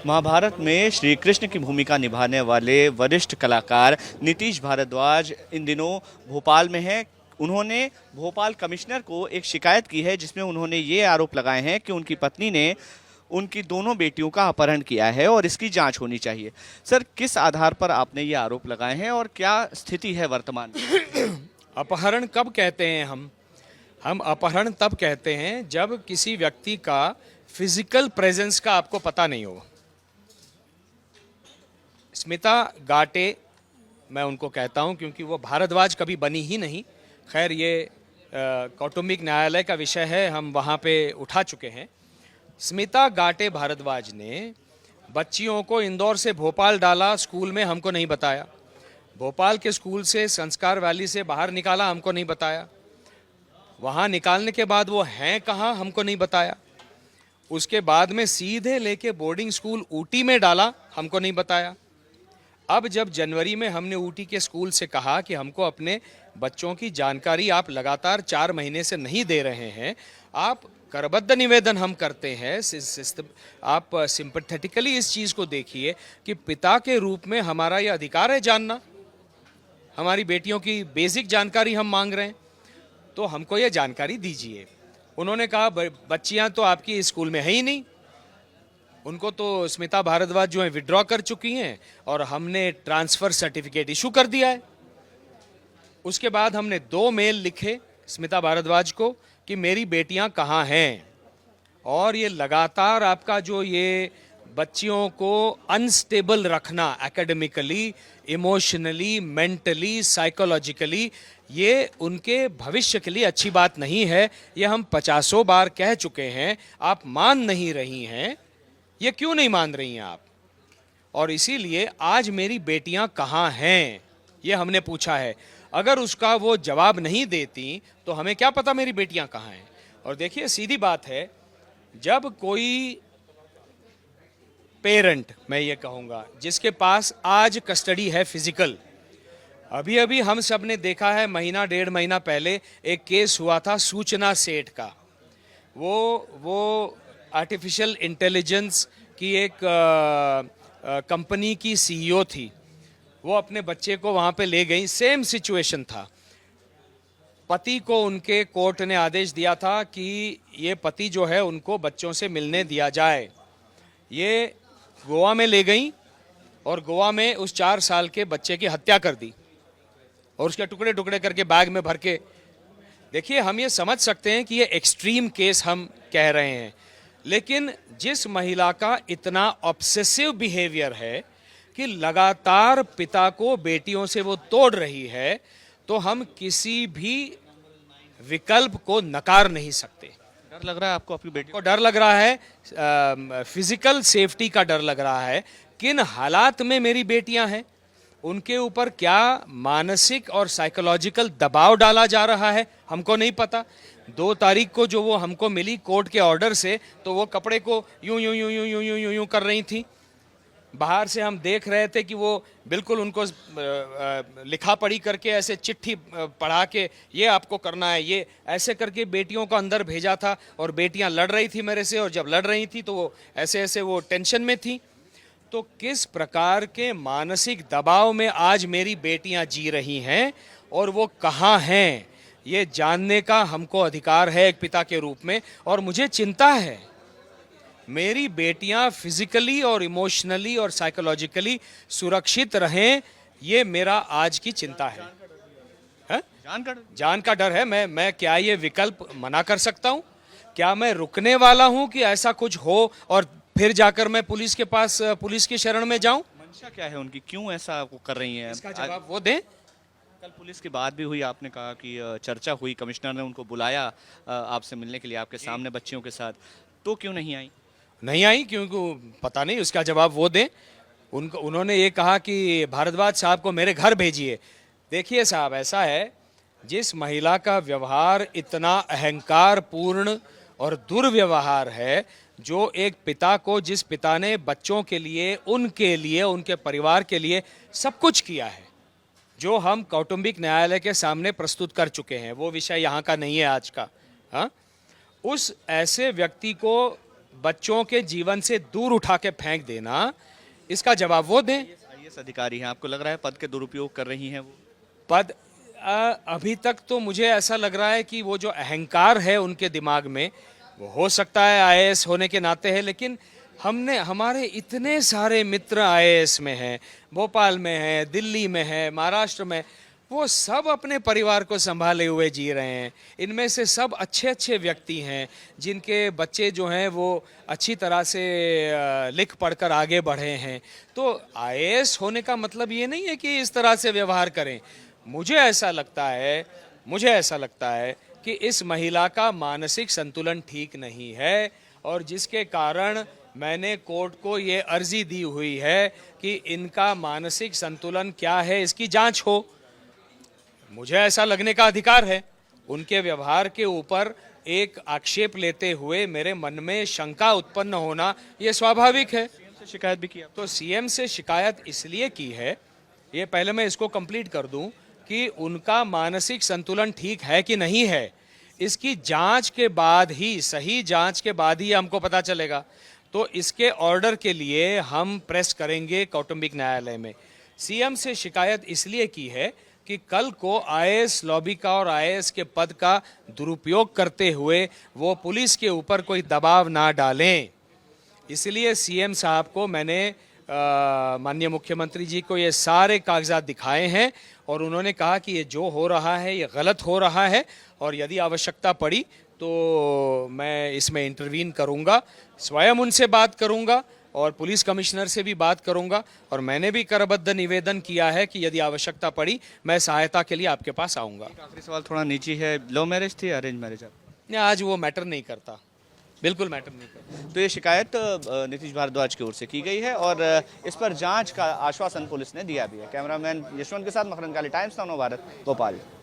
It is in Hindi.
महाभारत में श्री कृष्ण की भूमिका निभाने वाले वरिष्ठ कलाकार नीतीश भारद्वाज इन दिनों भोपाल में हैं। उन्होंने भोपाल कमिश्नर को एक शिकायत की है जिसमें उन्होंने ये आरोप लगाए हैं कि उनकी पत्नी ने उनकी दोनों बेटियों का अपहरण किया है और इसकी जांच होनी चाहिए। सर, किस आधार पर आपने ये आरोप लगाए हैं और क्या स्थिति है वर्तमान में? अपहरण कब कहते हैं हम अपहरण तब कहते हैं जब किसी व्यक्ति का फिजिकल प्रेजेंस का आपको पता नहीं हो। स्मिता गाटे मैं उनको कहता हूं क्योंकि वो भारद्वाज कभी बनी ही नहीं। खैर, ये कौटुंबिक न्यायालय का विषय है, हम वहाँ पे उठा चुके हैं। स्मिता गाटे भारद्वाज ने बच्चियों को इंदौर से भोपाल डाला, स्कूल में हमको नहीं बताया। भोपाल के स्कूल से संस्कार वैली से बाहर निकाला, हमको नहीं बताया। वहाँ निकालने के बाद वो हैं कहाँ, हमको नहीं बताया। उसके बाद में सीधे लेके बोर्डिंग स्कूल ऊटी में डाला, हमको नहीं बताया। अब जब जनवरी में हमने ऊटी के स्कूल से कहा कि हमको अपने बच्चों की जानकारी आप लगातार 4 महीने से नहीं दे रहे हैं, आप करबद्ध निवेदन हम करते हैं, आप सिंपैथेटिकली इस चीज़ को देखिए कि पिता के रूप में हमारा ये अधिकार है जानना, हमारी बेटियों की बेसिक जानकारी हम मांग रहे हैं, तो हमको ये जानकारी दीजिए। उन्होंने कहा बच्चियां तो आपकी स्कूल में है ही नहीं, उनको तो स्मिता भारद्वाज जो है विड्रॉ कर चुकी हैं और हमने ट्रांसफ़र सर्टिफिकेट इशू कर दिया है। उसके बाद हमने 2 मेल लिखे स्मिता भारद्वाज को कि मेरी बेटियां कहाँ हैं, और ये लगातार आपका जो ये बच्चियों को अनस्टेबल रखना एकेडमिकली, इमोशनली, मेंटली, साइकोलॉजिकली, ये उनके भविष्य के लिए अच्छी बात नहीं है। ये हम 50 बार कह चुके हैं, आप मान नहीं रही हैं। ये क्यों नहीं मान रही हैं आप? और इसीलिए आज मेरी बेटियां कहाँ हैं ये हमने पूछा है। अगर उसका वो जवाब नहीं देती तो हमें क्या पता मेरी बेटियां कहाँ हैं। और देखिए, सीधी बात है, जब कोई पेरेंट, मैं ये कहूँगा, जिसके पास आज कस्टडी है फिजिकल, अभी अभी हम सब ने देखा है, महीना 1.5 महीना पहले एक केस हुआ था सूचना सेठ का। वो आर्टिफिशियल इंटेलिजेंस की एक कंपनी की सीईओ थी। वो अपने बच्चे को वहाँ पे ले गई, सेम सिचुएशन था। पति को उनके कोर्ट ने आदेश दिया था कि ये पति जो है उनको बच्चों से मिलने दिया जाए। ये गोवा में ले गई और गोवा में उस 4 साल के बच्चे की हत्या कर दी और उसके टुकड़े टुकड़े करके बैग में भर के। देखिए, हम ये समझ सकते हैं कि ये एक्सट्रीम केस हम कह रहे हैं, लेकिन जिस महिला का इतना ऑब्सेसिव बिहेवियर है कि लगातार पिता को बेटियों से वो तोड़ रही है, तो हम किसी भी विकल्प को नकार नहीं सकते। डर लग रहा है आपको अपनी बेटी को? डर लग रहा है, फिजिकल सेफ्टी का डर लग रहा है। किन हालात में मेरी बेटियां हैं, उनके ऊपर क्या मानसिक और साइकोलॉजिकल दबाव डाला जा रहा है, हमको नहीं पता। 2 तारीख को जो वो हमको मिली कोर्ट के ऑर्डर से, तो वो कपड़े को यूं यूं यूं यूं यूं यूं यूं यूं कर रही थी। बाहर से हम देख रहे थे कि वो बिल्कुल उनको लिखा पढ़ी करके ऐसे चिट्ठी पढ़ा के ये आपको करना है, ये ऐसे करके बेटियों को अंदर भेजा था। और बेटियां लड़ रही थी मेरे से, और जब लड़ रही थी तो वो ऐसे ऐसे वो टेंशन में थी। तो किस प्रकार के मानसिक दबाव में आज मेरी बेटियां जी रही हैं और वो कहाँ हैं, ये जानने का हमको अधिकार है एक पिता के रूप में। और मुझे चिंता है, मेरी बेटियां फिजिकली और इमोशनली और साइकोलॉजिकली सुरक्षित रहें, ये मेरा आज की चिंता है। जान का डर है। मैं क्या ये विकल्प मना कर सकता हूँ? क्या मैं रुकने वाला हूँ कि ऐसा कुछ हो और फिर जाकर मैं पुलिस के पास, पुलिस की शरण में जाऊं? मंशा क्या है उनकी, क्यों ऐसा वो कर रही हैं? इसका जवाब वो दें। कल पुलिस की बात भी हुई, आपने कहा कि चर्चा हुई, कमिश्नर ने उनको बुलाया आपसे मिलने के लिए आपके सामने बच्चियों के साथ, तो क्यों नहीं आई? नहीं आई क्योंकि पता नहीं, उसका जवाब वो दें। उन्होंने ये कहा कि भारद्वाज साहब को मेरे घर भेजिए। देखिए साहब, ऐसा है, जिस महिला का व्यवहार इतना अहंकार पूर्ण और दुर्व्यवहार है, जो एक पिता को, जिस पिता ने बच्चों के लिए, उनके परिवार के लिए सब कुछ किया है, जो हम कौटुंबिक न्यायालय के सामने प्रस्तुत कर चुके हैं, वो विषय यहाँ का नहीं है आज का। हाँ, उस ऐसे व्यक्ति को बच्चों के जीवन से दूर उठा के फेंक देना, इसका जवाब वो दें। आईएएस अधिकारी हैं, आपको लग रहा है पद के दुरुपयोग कर रही हैं वो? पद अभी तक तो मुझे ऐसा लग रहा है कि वो जो अहंकार है उनके दिमाग में, वो हो सकता है आईएएस होने के नाते है, लेकिन हमारे इतने सारे मित्र आईएएस में हैं, भोपाल में हैं, दिल्ली में हैं, महाराष्ट्र में, वो सब अपने परिवार को संभाले हुए जी रहे हैं। इनमें से सब अच्छे अच्छे व्यक्ति हैं जिनके बच्चे जो हैं वो अच्छी तरह से लिख पढ़कर आगे बढ़े हैं। तो आईएएस होने का मतलब ये नहीं है कि इस तरह से व्यवहार करें। मुझे ऐसा लगता है कि इस महिला का मानसिक संतुलन ठीक नहीं है, और जिसके कारण मैंने कोर्ट को ये अर्जी दी हुई है कि इनका मानसिक संतुलन क्या है, इसकी जांच हो। मुझे ऐसा लगने का अधिकार है। उनके व्यवहार के ऊपर एक आक्षेप लेते हुए मेरे मन में शंका उत्पन्न होना ये स्वाभाविक है। सीएम से शिकायत भी की आप? तो सीएम से शिकायत इसलिए की है, ये पहले मैं इसको कंप्लीट कर दूं, कि उनका मानसिक संतुलन ठीक है कि नहीं है, इसकी जांच के बाद ही, सही जांच के बाद ही हमको पता चलेगा। तो इसके ऑर्डर के लिए हम प्रेस करेंगे कौटुंबिक न्यायालय में। सीएम से शिकायत इसलिए की है कि कल को आईएएस लॉबी का और आईएएस के पद का दुरुपयोग करते हुए वो पुलिस के ऊपर कोई दबाव ना डालें। इसलिए सीएम साहब को मैंने माननीय मुख्यमंत्री जी को ये सारे कागजात दिखाए हैं, और उन्होंने कहा कि ये जो हो रहा है ये गलत हो रहा है, और यदि आवश्यकता पड़ी तो मैं इसमें इंटरवीन करूंगा, स्वयं उनसे बात करूंगा और पुलिस कमिश्नर से भी बात करूंगा। और मैंने भी करबद्ध निवेदन किया है कि यदि आवश्यकता पड़ी मैं सहायता के लिए आपके पास आऊंगा। आखिरी सवाल थोड़ा निजी है, लव मैरिज थी अरेंज मैरिज? आज वो मैटर नहीं करता, बिल्कुल मैटर नहीं करता। तो ये शिकायत नीतीश भारद्वाज की ओर से की गई है और इस पर जांच का आश्वासन पुलिस ने दिया भी है। कैमरामैन यशवंत के साथ मकरंद काली, टाइम्स नाउ भारत, भोपाल।